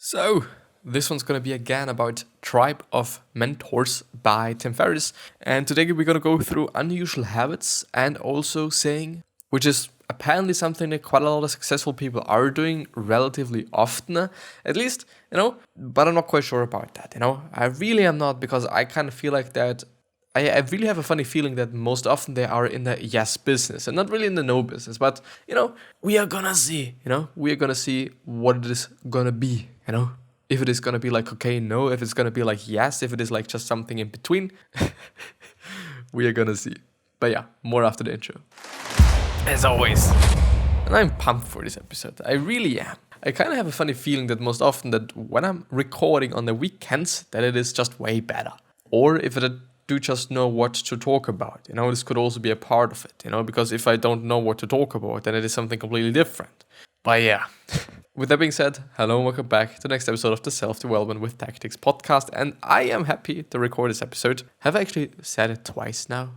So, this one's gonna be again about Tribe of Mentors by Tim Ferriss. And today we're gonna go through unusual habits and also saying, which is apparently something that quite a lot of successful people are doing relatively often, at least, but I'm not quite sure about that, I really am not, because I kind of feel like that. I really have a funny feeling that most often they are in the yes business and not really in the no business. But, we are gonna see, we are gonna see what it is gonna be, if it is gonna be like, okay, no, if it's gonna be like yes, if it is like just something in between, we are gonna see. But yeah, more after the intro. As always. And I'm pumped for this episode. I really am. I kind of have a funny feeling that most often that when I'm recording on the weekends, that it is just way better. Or if it do just know what to talk about. This could also be a part of it, because if I don't know what to talk about, then it is something completely different. But yeah. With that being said, hello and welcome back to the next episode of the Self-Development with Tactics podcast. And I am happy to record this episode. Have I actually said it twice now?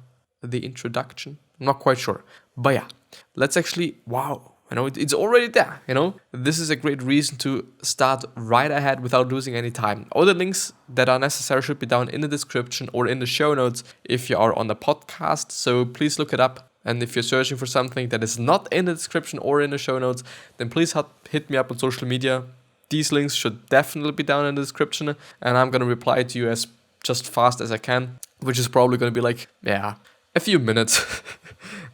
The introduction? I'm not quite sure. But yeah, let's actually, wow. It's already there, This is a great reason to start right ahead without losing any time. All the links that are necessary should be down in the description or in the show notes if you are on the podcast. So please look it up. And if you're searching for something that is not in the description or in the show notes, then please hit me up on social media. These links should definitely be down in the description. And I'm going to reply to you as just fast as I can, which is probably going to be like, a few minutes.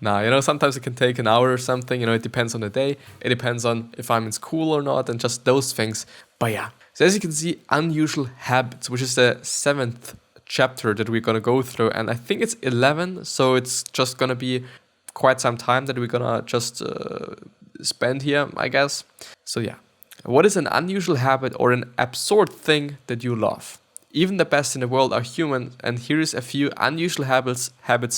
Now, sometimes it can take an hour or something, it depends on the day. It depends on if I'm in school or not and just those things. But yeah, so as you can see, unusual habits, which is the 7th chapter that we're going to go through. And I think it's 11, so it's just going to be quite some time that we're going to just spend here, I guess. So yeah, what is an unusual habit or an absurd thing that you love? Even the best in the world are human, and here is a few unusual habits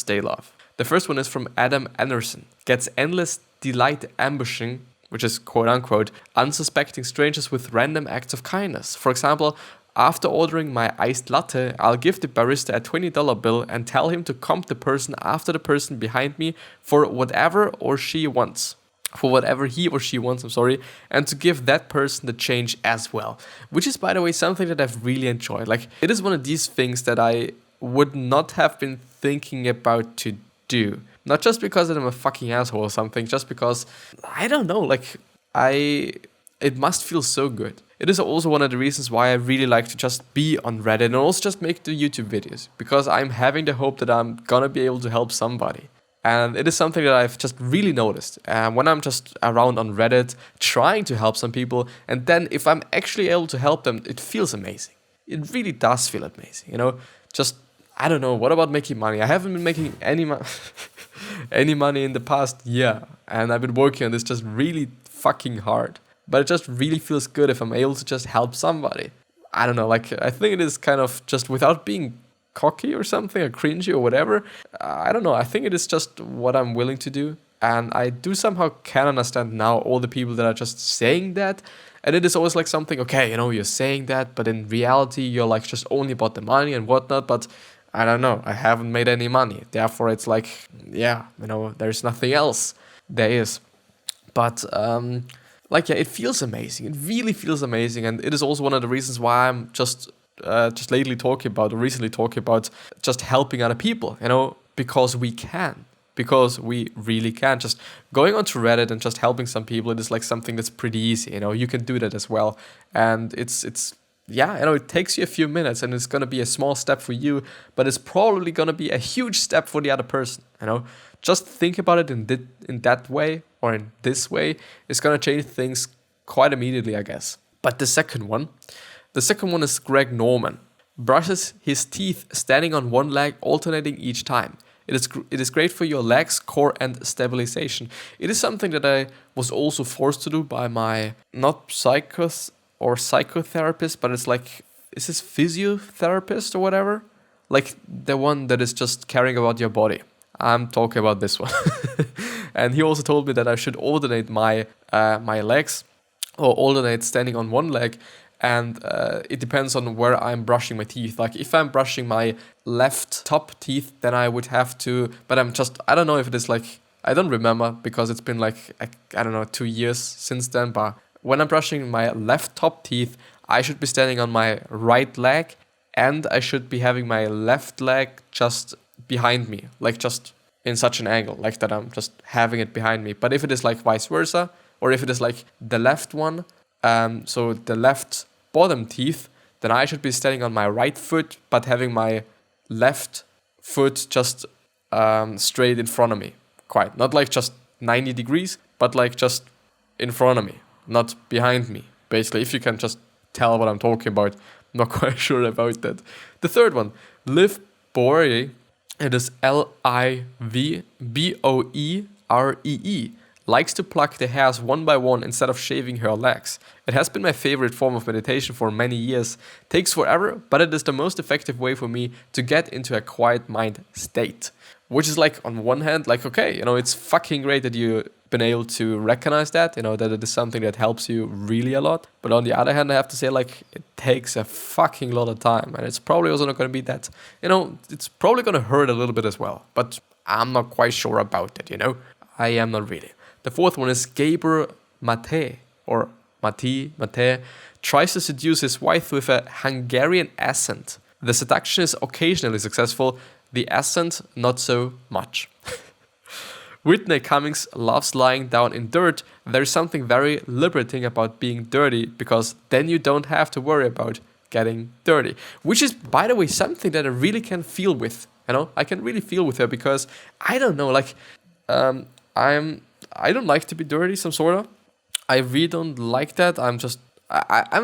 they love. The first one is from Adam Anderson. Gets endless delight ambushing, which is quote-unquote, unsuspecting strangers with random acts of kindness. For example, after ordering my iced latte, I'll give the barista a $20 bill and tell him to comp the person after the person behind me for whatever he or she wants, and to give that person the change as well. Which is, by the way, something that I've really enjoyed. Like, it is one of these things that I would not have been thinking about to do. Not just because I'm a fucking asshole or something, just because, I don't know, it must feel so good. It is also one of the reasons why I really like to just be on Reddit and also just make the YouTube videos, because I'm having the hope that I'm gonna be able to help somebody. And it is something that I've just really noticed. When I'm just around on Reddit, trying to help some people, and then if I'm actually able to help them, it feels amazing. It really does feel amazing, Just, I don't know, what about making money? I haven't been making any money in the past year, and I've been working on this just really fucking hard. But it just really feels good if I'm able to just help somebody. I don't know, I think it is kind of just without being cocky or something, or cringy or whatever. I don't know, I think it is just what I'm willing to do. And I do somehow can understand now all the people that are just saying that. And it is always like something, okay, you're saying that, but in reality, you're like just only about the money and whatnot. But I don't know, I haven't made any money. Therefore, it's like, there's nothing else. There is. But, it feels amazing. It really feels amazing. And it is also one of the reasons why I'm just recently talking about just helping other people, because we can. Because we really can. Just going onto Reddit and just helping some people, it is like something that's pretty easy, you can do that as well. And it's it takes you a few minutes, and it's going to be a small step for you, but it's probably going to be a huge step for the other person, Just think about it in that way, or in this way. It's going to change things quite immediately, I guess. But the second one is Greg Norman. Brushes his teeth standing on one leg, alternating each time. It is great for your legs, core, and stabilization. It is something that I was also forced to do by my, not psychotherapist, but it's like, is this physiotherapist or whatever? Like the one that is just caring about your body. I'm talking about this one. And he also told me that I should alternate my legs, or alternate standing on one leg. And it depends on where I'm brushing my teeth. Like if I'm brushing my left top teeth, then I would have to, but I don't know if it is like, I don't remember, because it's been like, I don't know, 2 years since then, but when I'm brushing my left top teeth, I should be standing on my right leg, and I should be having my left leg just behind me, like just in such an angle, like that I'm just having it behind me. But if it is like vice versa, or if it is like the left one, so the left bottom teeth, then I should be standing on my right foot, but having my left foot just straight in front of me. Quite. Not like just 90 degrees, but like just in front of me, not behind me. Basically, if you can just tell what I'm talking about. I'm not quite sure about that. The third one, Liv Boeree. It is Livboeree. Likes to pluck the hairs one by one instead of shaving her legs. It has been my favorite form of meditation for many years. Takes forever, but it is the most effective way for me to get into a quiet mind state. Which is like, on one hand, like, okay, it's fucking great that you've been able to recognize that, that it is something that helps you really a lot. But on the other hand, I have to say, like, it takes a fucking lot of time. And it's probably also not going to be that, it's probably going to hurt a little bit as well. But I'm not quite sure about that, I am not really. The fourth one is Gabor Mate, or Mate, tries to seduce his wife with a Hungarian accent. The seduction is occasionally successful, the accent not so much. Whitney Cummings loves lying down in dirt. There's something very liberating about being dirty, because then you don't have to worry about getting dirty. Which is, by the way, something that I really can feel with. I can really feel with her, because I don't know, like, I don't like to be dirty, some sort of. I really don't like that. I'm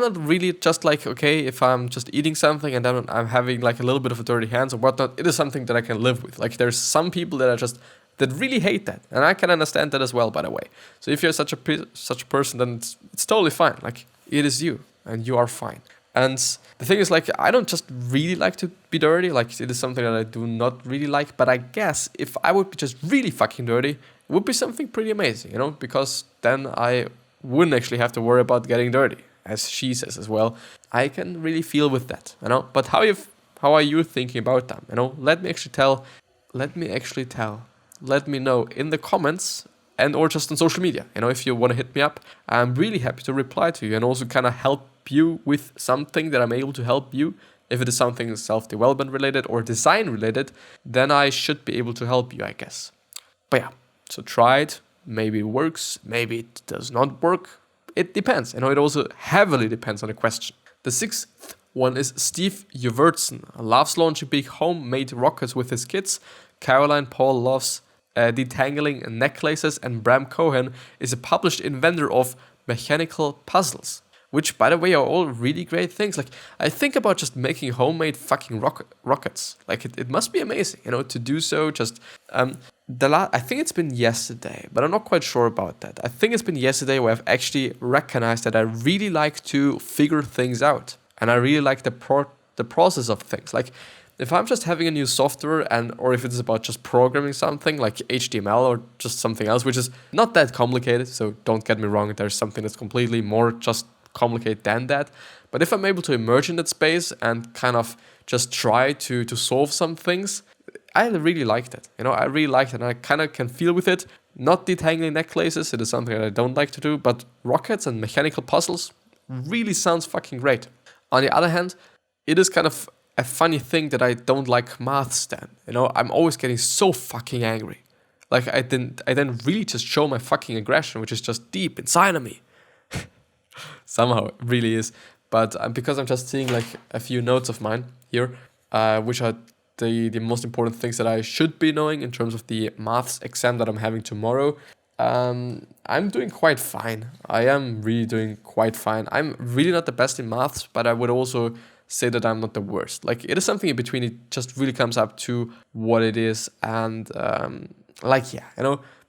not really just like, okay, if I'm just eating something and then I'm having like a little bit of a dirty hands or whatnot, it is something that I can live with. Like, there's some people that really hate that. And I can understand that as well, by the way. So if you're such a person, then it's totally fine. Like, it is you and you are fine. And the thing is, like, I don't just really like to be dirty. Like, it is something that I do not really like. But I guess if I would be just really fucking dirty, it would be something pretty amazing, because then I wouldn't actually have to worry about getting dirty, as she says as well. I can really feel with that, But how are you thinking about that, Let me actually tell. Let me know in the comments and or just on social media, if you want to hit me up. I'm really happy to reply to you and also kind of help you with something that I'm able to help you. If it is something self-development related or design related, then I should be able to help you, I guess. But yeah, so try it. Maybe it works, maybe it does not work. It depends. It also heavily depends on the question. The sixth one is Steve Yvertson. Loves launching big homemade rockets with his kids. Caroline Paul loves detangling necklaces, and Bram Cohen is a published inventor of mechanical puzzles. Which, by the way, are all really great things. Like, I think about just making homemade fucking rockets. Like, it must be amazing, to do so. Just, I think it's been yesterday, but I'm not quite sure about that. I think it's been yesterday where I've actually recognized that I really like to figure things out. And I really like the process of things. Like, if I'm just having a new software or if it's about just programming something like HTML or just something else, which is not that complicated. So don't get me wrong. There's something that's completely more just complicated than that. But if I'm able to emerge in that space and kind of just try to solve some things, I really like that. I really like it, and I kind of can feel with it. Not detangling necklaces, it is something that I don't like to do, but rockets and mechanical puzzles really sounds fucking great. On the other hand, it is kind of a funny thing that I don't like maths then. I'm always getting so fucking angry. Like, I then really just show my fucking aggression, which is just deep inside of me. Somehow it really is. But because I'm just seeing like a few notes of mine here, which are the most important things that I should be knowing in terms of the maths exam that I'm having tomorrow. I'm doing quite fine. I am really doing quite fine. I'm really not the best in maths, but I would also say that I'm not the worst. Like, it is something in between. It just really comes up to what it is. And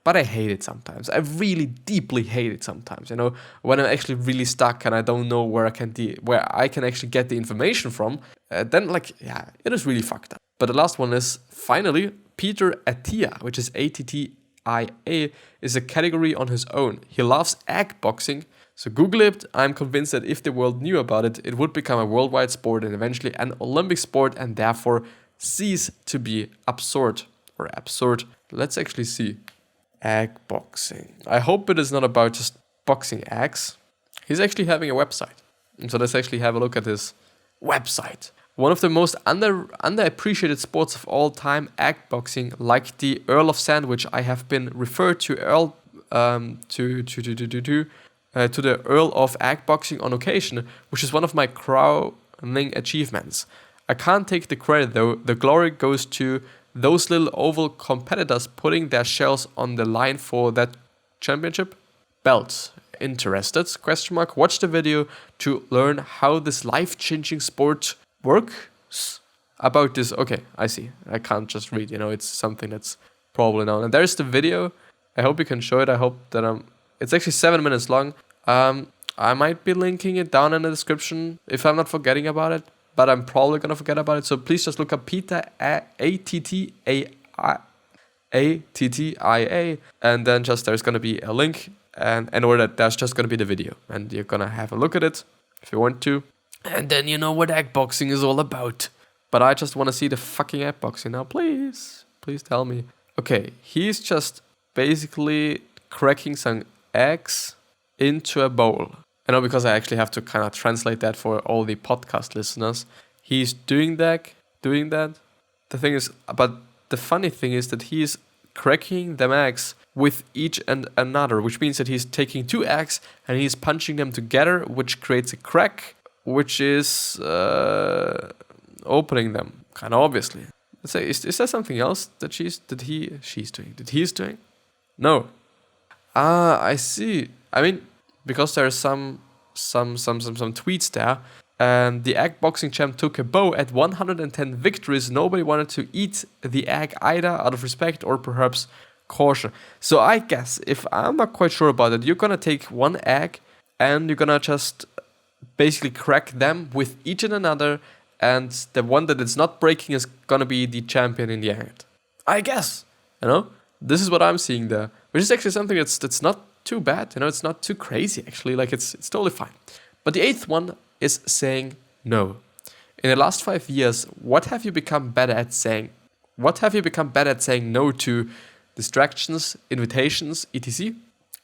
but I hate it sometimes. I really deeply hate it sometimes, when I'm actually really stuck and I don't know where I can actually get the information from, then it is really fucked up. But the last one is finally Peter Attia, which is ATTIA, is a category on his own. He loves egg boxing. So Google it. I'm convinced that if the world knew about it, it would become a worldwide sport and eventually an Olympic sport and therefore cease to be absurd. Let's actually see. Egg boxing. I hope it is not about just boxing eggs. He's actually having a website. And so let's actually have a look at his website. One of the most underappreciated sports of all time, egg boxing, like the Earl of Sandwich. I have been referred to to the Earl of Egg Boxing on occasion, which is one of my crowning achievements. I can't take the credit though. The glory goes to those little oval competitors putting their shells on the line for that championship belt. Interested? Question mark. Watch the video to learn how this life-changing sport works. About this, okay, I see. I can't just read. It's something that's probably known. And there's the video. I hope you can show it. I hope that it's actually 7 minutes long. I might be linking it down in the description if I'm not forgetting about it, but I'm probably gonna forget about it. So please just look up Peter Attia, and then just there's gonna be a link, and in order that there's just gonna be the video, and you're gonna have a look at it if you want to, and then you know what egg boxing is all about. But I just want to see the fucking egg boxing now, please tell me. Okay, he's just basically cracking some eggs into a bowl. Because I actually have to kind of translate that for all the podcast listeners. He's doing that. The thing is, but the funny thing is that he's cracking them eggs with each and another, which means that he's taking 2 eggs and he's punching them together, which creates a crack, which is opening them, kind of obviously. Let's say, is there something else that he's doing? No. I see. I mean, because there's some tweets there, and the egg boxing champ took a bow at 110 victories. Nobody wanted to eat the egg either, out of respect or perhaps caution. So I guess, if I'm not quite sure about it, you're gonna take 1 egg and you're gonna just basically crack them with each and another, and the one that is not breaking is gonna be the champion in the end. I guess, this is what I'm seeing there, which is actually something that's not too bad, it's not too crazy actually, like it's totally fine. But the 8th one is saying no. In the last 5 years, what have you become better at saying? What have you become better at saying no to? Distractions, invitations, etc.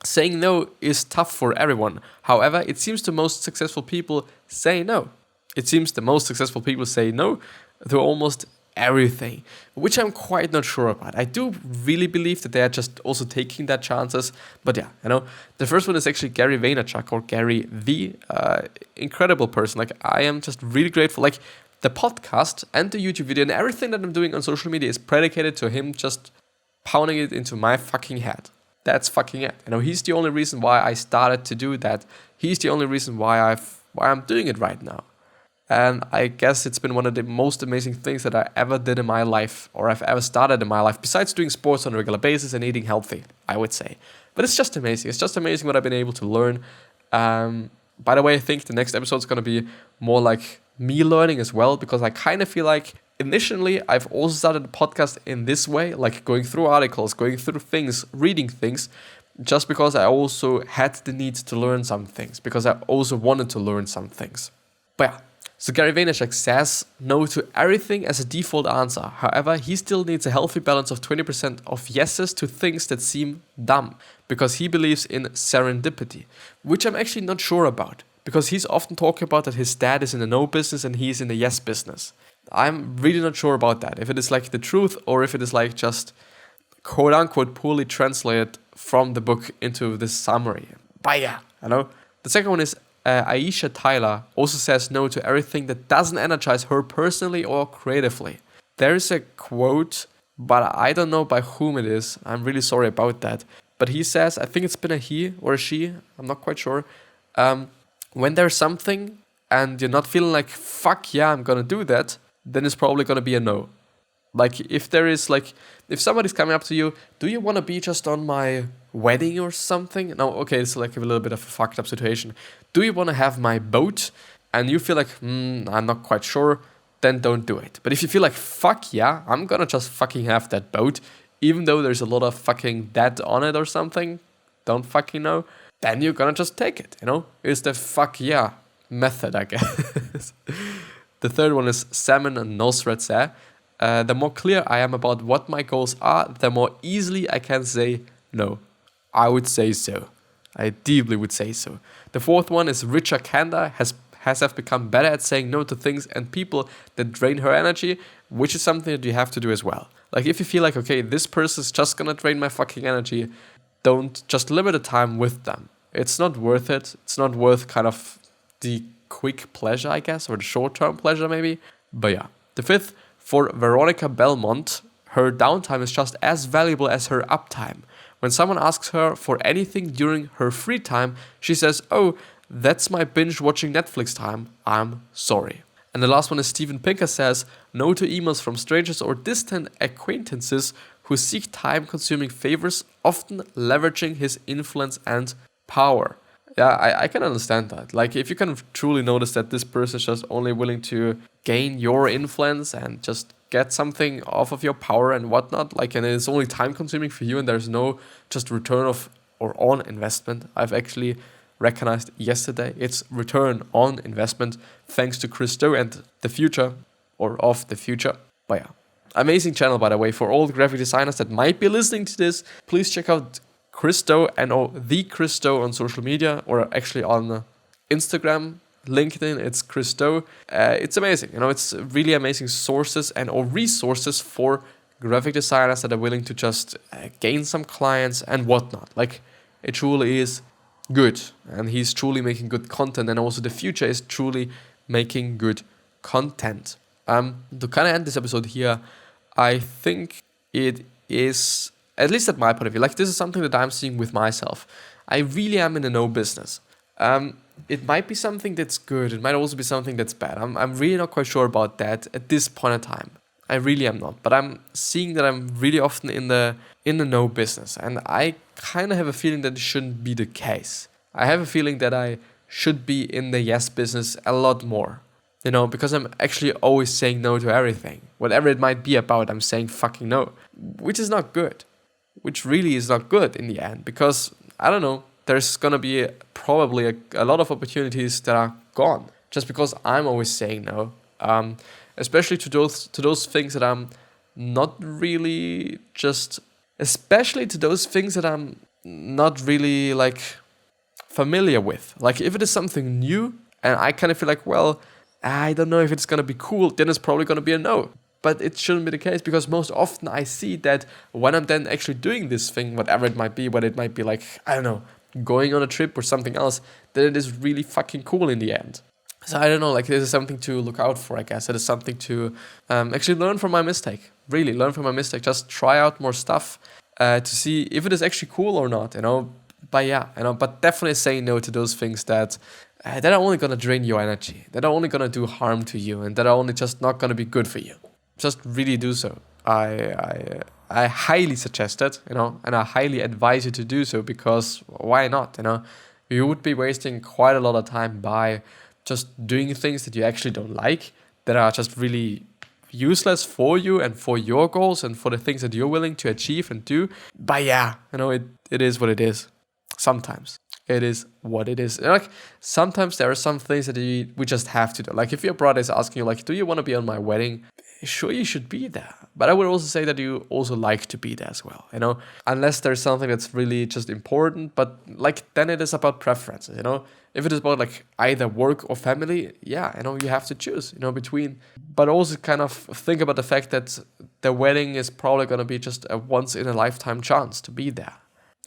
Saying no is tough for everyone. However, it seems the most successful people say no. To almost everything, which I'm quite not sure about. I do really believe that they are just also taking their chances. But yeah, the first one is actually Gary Vaynerchuk, or Gary V. Incredible person. Like, I am just really grateful. Like, the podcast and the YouTube video and everything that I'm doing on social media is predicated to him just pounding it into my fucking head. That's fucking it. He's the only reason why I started to do that. He's the only reason why I'm doing it right now. And I guess it's been one of the most amazing things that I ever did in my life, or I've ever started in my life, besides doing sports on a regular basis and eating healthy, I would say. But it's just amazing. It's just amazing what I've been able to learn. By the way, I think the next episode is going to be more like me learning as well, because I kind of feel like initially I've also started the podcast in this way, like going through articles, going through things, reading things, just because I also had the need to learn some things, because I also wanted to learn some things. But yeah. So Gary Vaynerchuk says no to everything as a default answer. However, he still needs a healthy balance of 20% of yeses to things that seem dumb, because he believes in serendipity, which I'm actually not sure about, because he's often talking about that his dad is in the no business and he's in the yes business. I'm really not sure about that, if it is like the truth or if it is like just quote unquote poorly translated from the book into this summary. But yeah, The second one is Aisha Tyler also says no to everything that doesn't energize her personally or creatively. There is a quote, but I don't know by whom it is. I'm really sorry about that. But he says, I think it's been a he or a she, I'm not quite sure. When there's something and you're not feeling like, fuck yeah, I'm gonna do that, then it's probably gonna be a no. Like, if somebody's coming up to you, do you want to be just on my wedding or something? No, okay, it's like a little bit of a fucked up situation. Do you want to have my boat? And you feel like, I'm not quite sure, then don't do it. But if you feel like, fuck yeah, I'm gonna just fucking have that boat, even though there's a lot of fucking debt on it or something, don't fucking know, then you're gonna just take it, It's the fuck yeah method, I guess. The third one is Salmon and Nosrat say, the more clear I am about what my goals are, the more easily I can say no. I would say so. I deeply would say so. The fourth one is Richa Kanda have become better at saying no to things and people that drain her energy, which is something that you have to do as well. Like if you feel like, okay, this person is just gonna drain my fucking energy, don't just limit the time with them. It's not worth it. It's not worth kind of the quick pleasure, I guess, or the short-term pleasure maybe. But yeah. The fifth, for Veronica Belmont, her downtime is just as valuable as her uptime. When someone asks her for anything during her free time, she says, "Oh, that's my binge-watching Netflix time. I'm sorry." And the last one is Steven Pinker says, "No to emails from strangers or distant acquaintances who seek time-consuming favors, often leveraging his influence and power." Yeah, I can understand that. Like, if you can truly notice that this person is just only willing to gain your influence and just get something off of your power and whatnot, like, and it's only time consuming for you and there's no just return of or on investment. I've actually recognized yesterday it's return on investment thanks to Christo and the future or of the future. But yeah, amazing channel, by the way, for all the graphic designers that might be listening to this. Please check out Christo and the Christo on social media, or actually on Instagram, LinkedIn. It's Christo. It's amazing. It's really amazing sources and or resources for graphic designers that are willing to just gain some clients and whatnot. Like, it truly is good, and he's truly making good content, and also the future is truly making good content. To kind of end this episode here, I think it is, at least at my point of view, like, this is something that I'm seeing with myself. I really am in a no business. It might be something that's good. It might also be something that's bad. I'm really not quite sure about that at this point in time. I really am not. But I'm seeing that I'm really often in the no business. And I kind of have a feeling that it shouldn't be the case. I have a feeling that I should be in the yes business a lot more. Because I'm actually always saying no to everything. Whatever it might be about, I'm saying fucking no. Which is not good. Which really is not good in the end. Because, I don't know, there's going to be probably a lot of opportunities that are gone. Just because I'm always saying no. Especially to those things that I'm not really just... Especially to those things that I'm not really, like, familiar with. Like, if it is something new, and I kind of feel like, well, I don't know if it's going to be cool, then it's probably going to be a no. But it shouldn't be the case, because most often I see that when I'm then actually doing this thing, whatever it might be, whether it might be like, I don't know, going on a trip or something else, that it is really fucking cool in the end. So I don't know, like, this is something to look out for, I guess. It is something to actually learn from my mistake. Really, learn from my mistake. Just try out more stuff to see if it is actually cool or not, But yeah, but definitely say no to those things that are only going to drain your energy, that are only going to do harm to you, and that are only just not going to be good for you. Just really do so. I highly suggest it, and I highly advise you to do so, because why not, You would be wasting quite a lot of time by just doing things that you actually don't like, that are just really useless for you and for your goals and for the things that you're willing to achieve and do. But yeah, it is what it is. Sometimes it is what it is. Like, sometimes there are some things that we just have to do. Like, if your brother is asking you, like, do you want to be on my wedding? Sure, you should be there. But I would also say that you also like to be there as well, Unless there's something that's really just important. But, like, then it is about preferences, If it is about, like, either work or family, yeah, you have to choose, between. But also kind of think about the fact that the wedding is probably going to be just a once-in-a-lifetime chance to be there.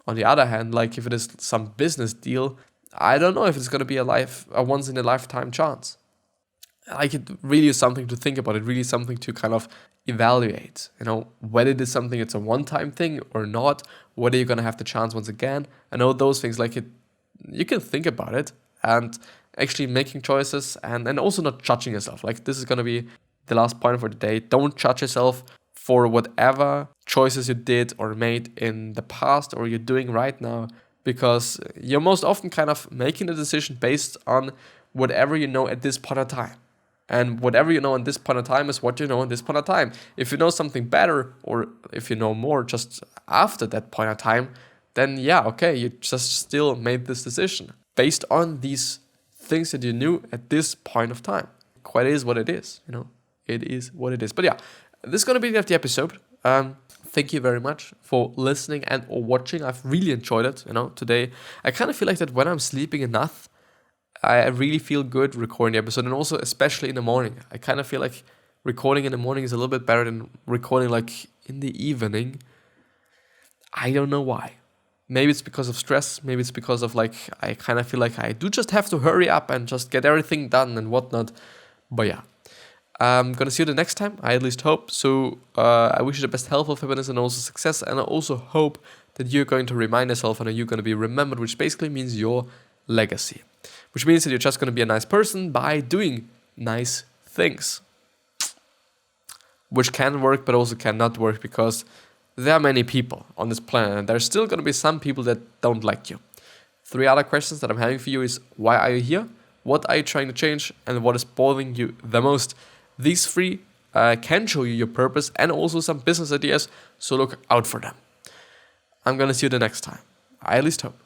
On the other hand, like, if it is some business deal, I don't know if it's going to be a once-in-a-lifetime chance. Like, it really is something to think about. It really is something to kind of evaluate, whether it is something it's a one-time thing or not, whether you're going to have the chance once again, and all those things. Like, you can think about it and actually making choices and also not judging yourself. Like, this is going to be the last point for the day. Don't judge yourself for whatever choices you did or made in the past or you're doing right now, because you're most often kind of making a decision based on whatever you know at this point in time. And whatever you know at this point in time is what you know at this point in time. If you know something better, or if you know more just after that point in time, then yeah, okay, you just still made this decision based on these things that you knew at this point of time. Quite is what it is, It is what it is. But yeah, this is going to be the end of the episode. thank you very much for listening and or watching. I've really enjoyed it, today. I kind of feel like that when I'm sleeping enough, I really feel good recording the episode, and also especially in the morning. I kind of feel like recording in the morning is a little bit better than recording like in the evening. I don't know why. Maybe it's because of stress. Maybe it's because of like, I kind of feel like I do just have to hurry up and just get everything done and whatnot. But yeah, I'm going to see you the next time. I at least hope. So I wish you the best health, happiness, and also success. And I also hope that you're going to remind yourself and you're going to be remembered, which basically means your legacy. Which means that you're just going to be a nice person by doing nice things. Which can work, but also cannot work, because there are many people on this planet, and there's still going to be some people that don't like you. 3 other questions that I'm having for you is, why are you here? What are you trying to change? And what is bothering you the most? These 3 can show you your purpose and also some business ideas, so look out for them. I'm going to see you the next time. I at least hope.